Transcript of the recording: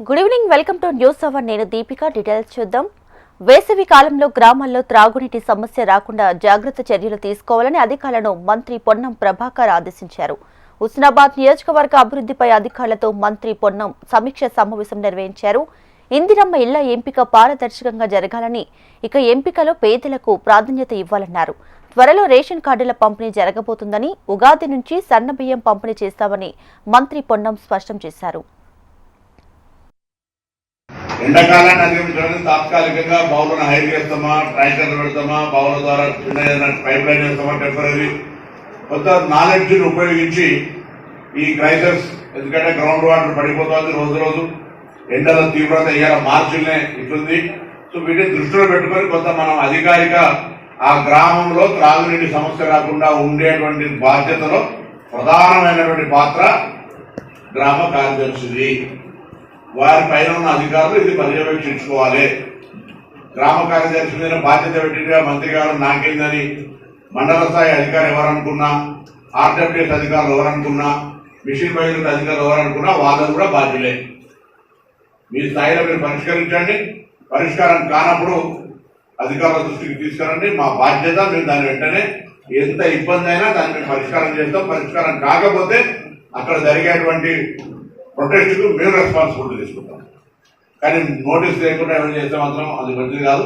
Good evening, welcome to news hour. నేను Deepika. Details చూద్దాం. వేసవి కాలంలో గ్రామాల్లో త్రాగునీటి సమస్య రాకుండా జాగ్రత్త చర్యలు తీసుకోవాలని అధికారులను మంత్రి పొన్నం ప్రభాకర్ ఆదేశించారు. హుస్నాబాద్ నియోజకవర్గ అభివృద్ధిపై అధికారులతో మంత్రి పొన్నం సమీక్ష సమావేశం నిర్వహించారు. ఇందిరమ్మ ఇళ్ల ఎంపిక పారదర్శకంగా జరగాలని, ఇక ఎంపికలో పేదలకు ప్రాధాన్యత ఇవ్వాలన్నారు. త్వరలో రేషన్ కార్డుల పంపిణీ జరగబోతుందని, ఉగాది నుంచి సన్నబియ్యం పంపిణీ చేస్తామని మంత్రి పొన్నం స్పష్టం చేశారు. ఎండాకాలాన్ని అధిగమించడానికి తాత్కాలికంగా బౌలను హైర్ చేస్తామా, ట్యాంకర్లు పెడతామా, బౌల ద్వారా చిన్న పైప్ లైన్ చేస్తామా, టెంపరీ కొత్త నాలెడ్జ్ని ఉపయోగించి ఈ క్రైసిస్, ఎందుకంటే గ్రౌండ్ వాటర్ పడిపోతుంది రోజు రోజు, ఎండల తీవ్రత ఇవాళ మార్చినే ఇస్తుంది. సో వీటిని దృష్టిలో పెట్టుకొని కొంత మనం అధికారిక ఆ గ్రామంలో త్రాగునీటి సమస్య రాకుండా ఉండేటువంటి బాధ్యతలో ప్రధానమైనటువంటి పాత్ర గ్రామ కార్యదర్శిది. వారి పైన ఉన్న అధికారులు ఇది పర్యవేక్షించుకోవాలి. గ్రామ కార్యదర్శి మీద బాధ్యత పెట్టిగా మంత్రి గారు నాకేందని మండల స్థాయి అధికారులు ఎవరనుకున్నా, ఆర్డబ్ల్యూఎస్ అధికారులు ఎవరనుకున్నా, మిషన్ బయలు అధికారులు ఎవరనుకున్నా వాళ్ళకు కూడా బాధ్యులే. మీ స్థాయిలో మీరు పరిష్కరించండి. పరిష్కారం కానప్పుడు అధికారుల దృష్టికి తీసుకురండి. మా బాధ్యత, మేము దాని వెంటనే ఎంత ఇబ్బంది అయినా దాన్ని మేము పరిష్కారం చేస్తాం. పరిష్కారం కాకపోతే అక్కడ జరిగేటువంటి ప్రొటెస్ట్ కు మేము రెస్పాన్సిబిలిటీ తీసుకుంటాం. కానీ నోటీస్ లేకుండా ఏమైనా చేస్తే మాత్రం అది మంచిది కాదు.